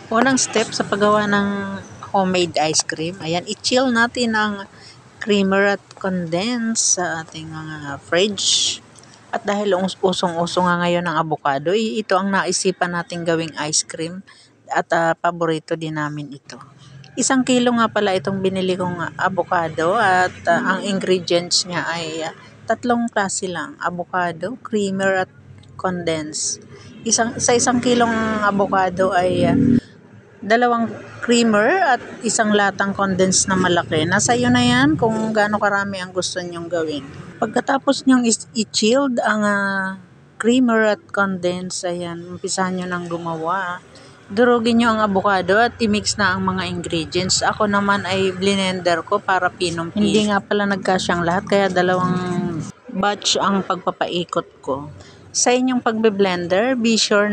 Unang step sa paggawa ng homemade ice cream, ayan, i-chill natin ang creamer at condense sa ating mga fridge. At dahil usong-uso nga ngayon ng avocado, ito ang naisipan nating gawing ice cream at paborito din namin ito. 1 kilo nga pala itong binili kong avocado at ang ingredients niya ay 3 klase lang, avocado, creamer at condense. Sa 1 kilong avocado ay 2 creamer at 1 latang condense na malaki. Nasa iyo na yan kung gaano karami ang gusto nyong gawin. Pagkatapos nyong i-chilled ang creamer at condense, ayan, umpisahan nyo nang gumawa. Durugin nyo ang avocado at i-mix na ang mga ingredients. Ako naman ay blender ko para pinong-pino. Hindi nga pala nagkasyang lahat, kaya 2 batch ang pagpapaikot ko. Sa inyong pagbe-blender, i-sure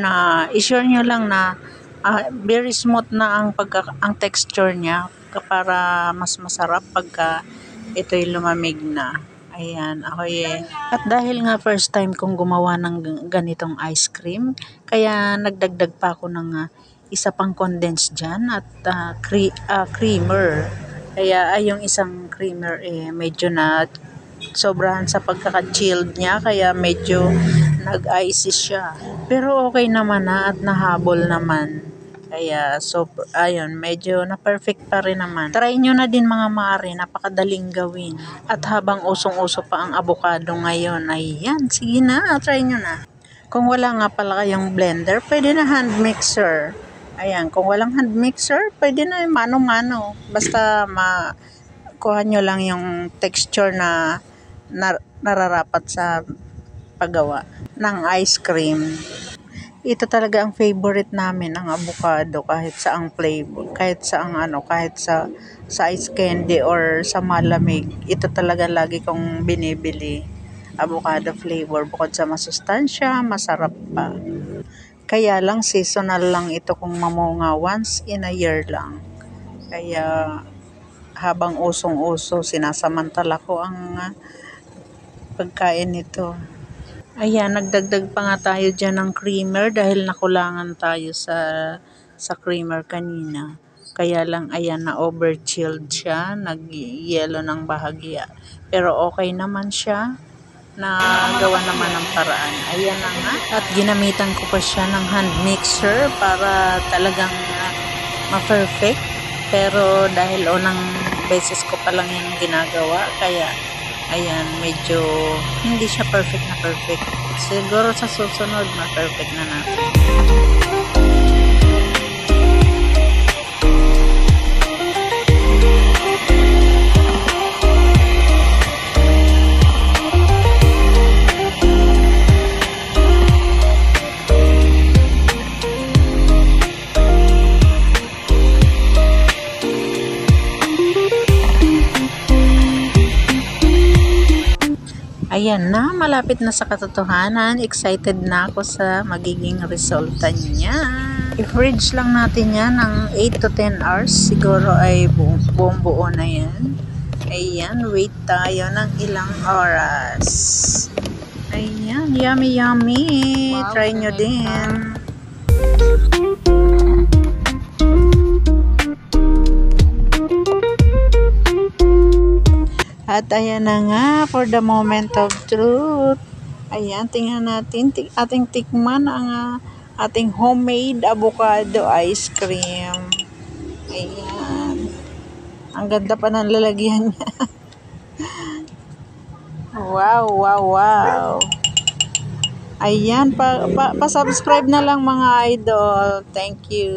nyo lang na very smooth na ang texture niya para mas masarap pagka ito'y lumamig na. Ayan, at dahil nga first time kong gumawa ng ganitong ice cream, kaya nagdagdag pa ako ng isa pang condense dyan at creamer. Kaya yung isang creamer medyo na sobrahan sa pagkaka-chilled niya, kaya medyo nag-icy siya. Pero okay naman na at nahabol naman. Kaya ayun, medyo na perfect pa rin naman. Try nyo na din mga mare, napakadaling gawin. At habang usong-uso pa ang avocado ngayon, ayan, sige na, try nyo na. Kung wala nga pala kayong blender, pwede na hand mixer. Ayan, kung walang hand mixer, pwede na mano-mano. Basta makuha nyo lang yung texture na nararapat sa paggawa ng ice cream. Ito talaga ang favorite namin, ang avocado, kahit sa ang flavor, kahit sa ice candy or sa malamig. Ito talaga lagi kong binibili, avocado flavor, bukod sa masustansya, masarap pa. Kaya lang seasonal lang ito, kung mamunga once in a year lang. Kaya habang usong-uso, sinasamantala ko ang pagkain nito. Ayan, nagdagdag pa nga tayo dyan ng creamer dahil nakulangan tayo sa creamer kanina. Kaya lang, ayan, na over-chilled siya, nag-yellow ng bahagya. Pero okay naman siya, nagawa naman ng paraan. Ayan na nga, at ginamitan ko pa siya ng hand mixer para talagang ma-perfect. Pero dahil unang beses ko pa lang yung ginagawa, kaya ayan, medyo hindi siya perfect na perfect. Siguro sa susunod, ma-perfect na natin. Ayan na, malapit na sa katotohanan. Excited na ako sa magiging resulta niya. I-fridge lang natin yan ng 8 to 10 hours. Siguro ay buong buo na yan. Ayan, wait tayo ng ilang oras. Ayan, yummy yummy. Wow, try nyo din. At ayan na nga, for the moment of truth. Ayan, tingnan natin, ating tikman ang ating homemade avocado ice cream. Ayan. Ang ganda pa ng lalagyan niya. Wow, wow, wow. Ayan, pa-subscribe na lang mga idol. Thank you.